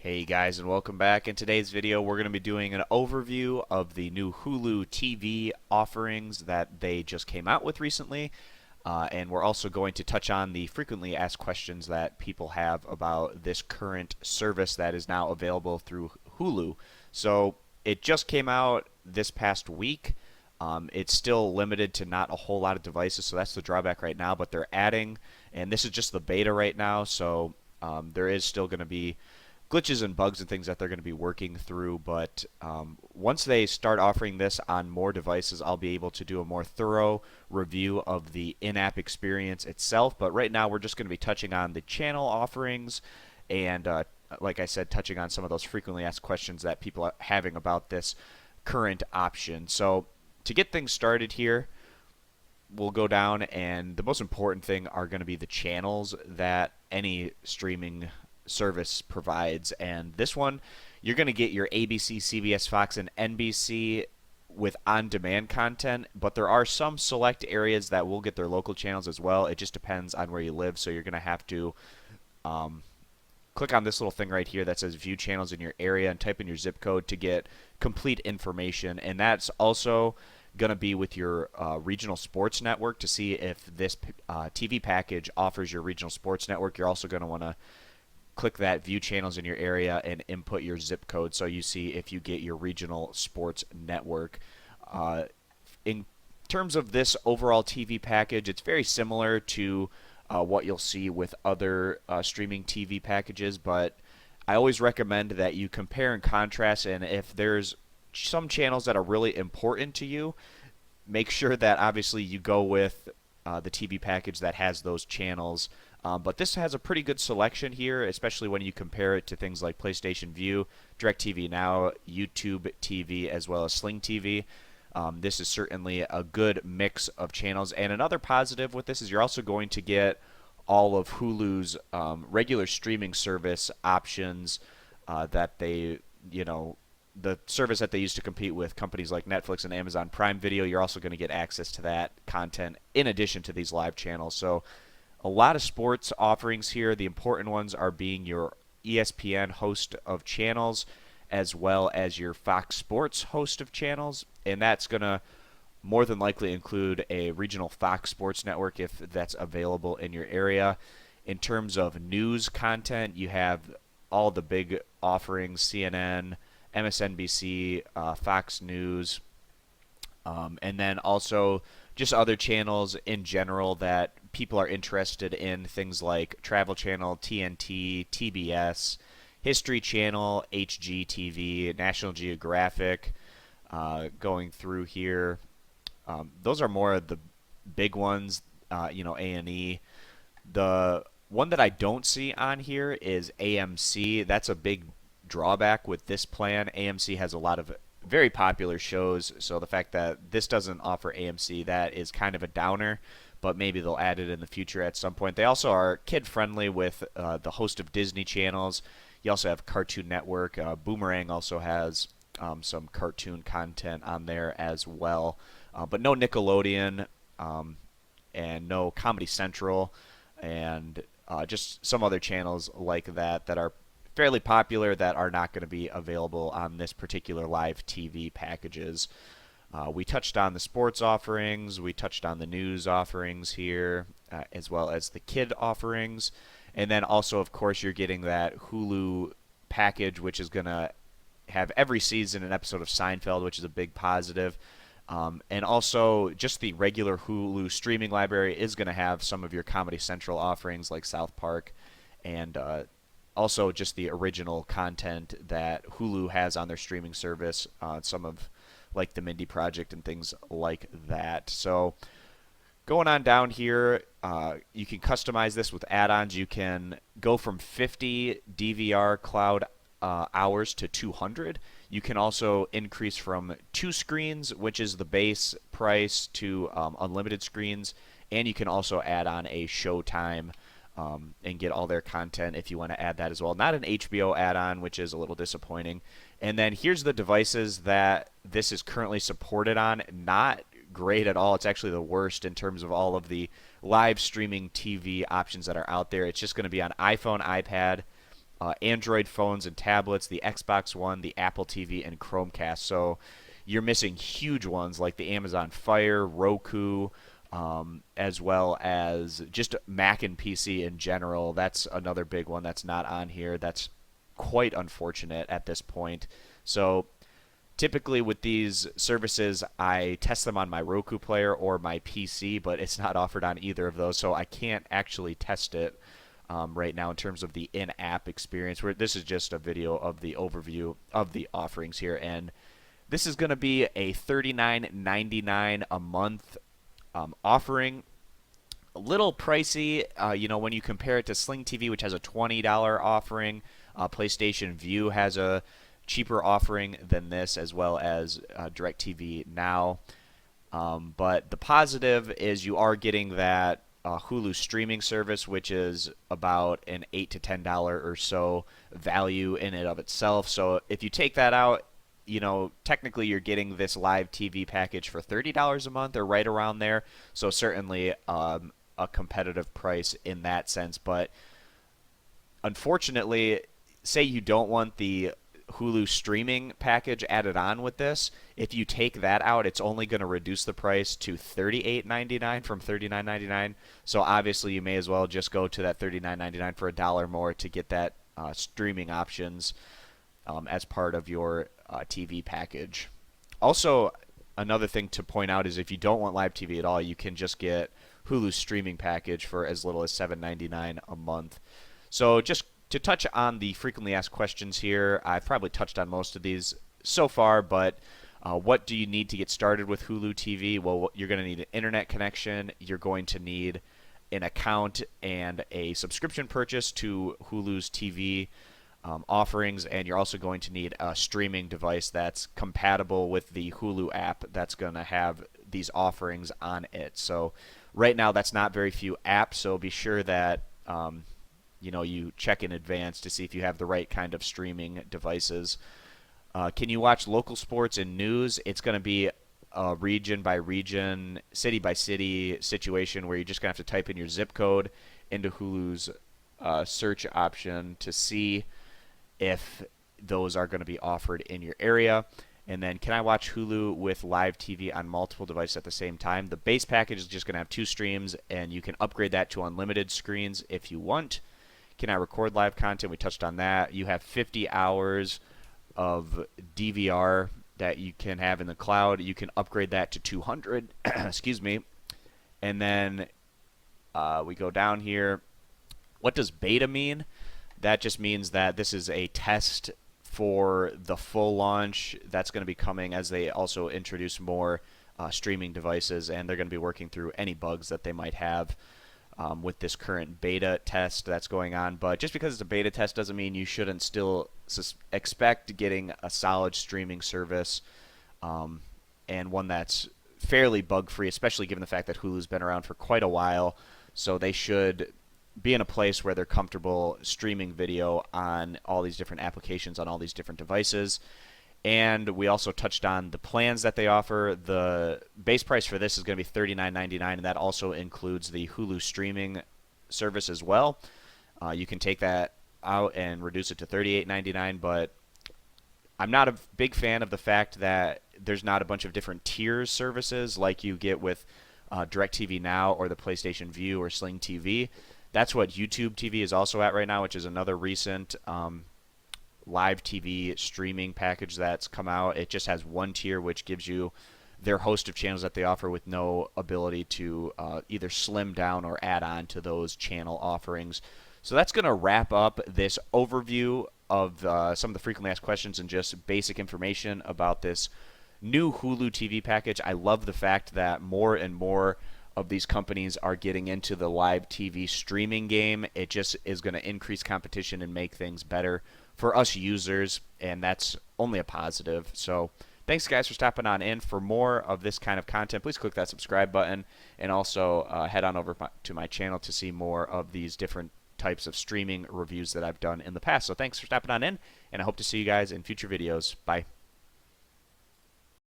Hey guys, and welcome back. In today's video, we're going to be doing an overview of the new Hulu TV offerings that they just came out with recently. And we're also going to touch on the frequently asked questions that people have about this current service that is now available through Hulu. So it just came out this past week. It's still limited to not a whole lot of devices, so that's the drawback right now. But they're adding, and this is just the beta right now, so there is still going to be glitches and bugs and things that they're going to be working through. But once they start offering this on more devices, I'll be able to do a more thorough review of the in-app experience itself. But right now, we're just going to be touching on the channel offerings and, like I said, touching on some of those frequently asked questions that people are having about this current option. So to get things started here, we'll go down, and the most important thing are going to be the channels that any streaming service provides. And this one, you're going to get your ABC, CBS, Fox, and NBC with on-demand content, but there are some select areas that will get their local channels as well. It just depends on where you live, so you're going to have to click on this little thing right here that says view channels in your area and type in your zip code to get complete information. And that's also going to be with your regional sports network to see if this TV package offers your regional sports network. You're also going to want to click that view channels in your area and input your zip code so you see if you get your regional sports network. In terms of this overall TV package, it's very similar to what you'll see with other streaming TV packages, but I always recommend that you compare and contrast, and if there's some channels that are really important to you, make sure that obviously you go with the TV package that has those channels. But this has a pretty good selection here, especially when you compare it to things like PlayStation Vue, DirecTV Now, YouTube TV, as well as Sling TV. This is certainly a good mix of channels. And another positive with this is you're also going to get all of Hulu's regular streaming service options that they, the service that they use to compete with companies like Netflix and Amazon Prime Video. You're also going to get access to that content in addition to these live channels. So a lot of sports offerings here. The important ones are being your ESPN host of channels as well as your Fox Sports host of channels. And that's going to more than likely include a regional Fox Sports network if that's available in your area. In terms of news content, you have all the big offerings: CNN, MSNBC, Fox News, and then also just other channels in general that people are interested in, things like Travel Channel, TNT, TBS, History Channel, HGTV, National Geographic. Going through here, those are more of the big ones, A&E. The one that I don't see on here is AMC. That's a big drawback with this plan. AMC has a lot of very popular shows, so the fact that this doesn't offer AMC, that is kind of a downer, but maybe they'll add it in the future at some point. They also are kid-friendly with the host of Disney channels. You also have Cartoon Network. Boomerang also has some cartoon content on there as well, but no Nickelodeon and no Comedy Central, and just some other channels like that that are fairly popular that are not going to be available on this particular live TV packages. We touched on the sports offerings, we touched on the news offerings here, as well as the kid offerings. And then also, of course, you're getting that Hulu package, which is going to have every season an episode of Seinfeld, which is a big positive. And also, just the regular Hulu streaming library is going to have some of your Comedy Central offerings like South Park, and also just the original content that Hulu has on their streaming service, some of like the Mindy Project and things like that. So going on down here, you can customize this with add-ons. You can go from 50 DVR cloud hours to 200. You can also increase from 2 screens, which is the base price, to unlimited screens. And you can also add on a Showtime and get all their content if you want to add that as well. Not an HBO add-on, which is a little disappointing. And then here's the devices that this is currently supported on. Not great at all. It's actually the worst in terms of all of the live streaming TV options that are out there. It's just going to be on iPhone, iPad, Android phones and tablets, the Xbox One, the Apple TV, and Chromecast. So you're missing huge ones like the Amazon Fire, Roku, as well as just Mac and PC in general. That's another big one that's not on here. That's quite unfortunate at this point. So typically with these services, I test them on my Roku player or my PC, but it's not offered on either of those, so I can't actually test it right now in terms of the in-app experience. Where this is just a video of the overview of the offerings here, and this is going to be a $39.99 a month offering. A little pricey, when you compare it to Sling TV, which has a $20 offering. PlayStation Vue has a cheaper offering than this, as well as DirecTV Now. But the positive is you are getting that Hulu streaming service, which is about an $8 to $10 or so value in and of itself. So if you take that out, technically you're getting this live TV package for $30 a month or right around there. So certainly a competitive price in that sense. But unfortunately, say you don't want the Hulu streaming package added on with this, if you take that out, it's only going to reduce the price to $38.99 from $39.99. So obviously you may as well just go to that $39.99 for $1 more to get that streaming options as part of your TV package. Also, another thing to point out is if you don't want live TV at all, you can just get Hulu's streaming package for as little as $7.99 a month. So just to touch on the frequently asked questions here, I've probably touched on most of these so far, but what do you need to get started with Hulu TV? Well, you're going to need an internet connection. You're going to need an account and a subscription purchase to Hulu's TV offerings, and you're also going to need a streaming device that's compatible with the Hulu app that's going to have these offerings on it. So right now that's not very few apps, so be sure that you check in advance to see if you have the right kind of streaming devices. Can you watch local sports and news? It's going to be a region by region, city by city situation where you're just going to have to type in your zip code into Hulu's search option to see if those are going to be offered in your area. And then, can I watch Hulu with live TV on multiple devices at the same time? The base package is just going to have 2 streams, and you can upgrade that to unlimited screens if you want. Can I record live content? We touched on that. You have 50 hours of DVR that you can have in the cloud. You can upgrade that to 200. Excuse me. And then we go down here. What does beta mean? That just means that this is a test for the full launch that's going to be coming as they also introduce more streaming devices, and they're going to be working through any bugs that they might have with this current beta test that's going on. But just because it's a beta test doesn't mean you shouldn't still expect getting a solid streaming service and one that's fairly bug-free, especially given the fact that Hulu's been around for quite a while. So they should be in a place where they're comfortable streaming video on all these different applications on all these different devices. And we also touched on the plans that they offer. The base price for this is going to be $39.99, and that also includes the Hulu streaming service as well. You can take that out and reduce it to $38.99, but I'm not a big fan of the fact that there's not a bunch of different tiers services like you get with DirecTV Now or the PlayStation Vue or Sling TV. That's what YouTube TV is also at right now, which is another recent live TV streaming package that's come out. It just has one tier, which gives you their host of channels that they offer with no ability to either slim down or add on to those channel offerings. So that's going to wrap up this overview of some of the frequently asked questions and just basic information about this new Hulu TV package. I love the fact that more and more of these companies are getting into the live TV streaming game. It just is going to increase competition and make things better for us users, and that's only a positive. So thanks, guys, for stopping on in. For more of this kind of content, please click that subscribe button, and also head on over to my channel to see more of these different types of streaming reviews that I've done in the past. So thanks for stopping on in, and I hope to see you guys in future videos. Bye.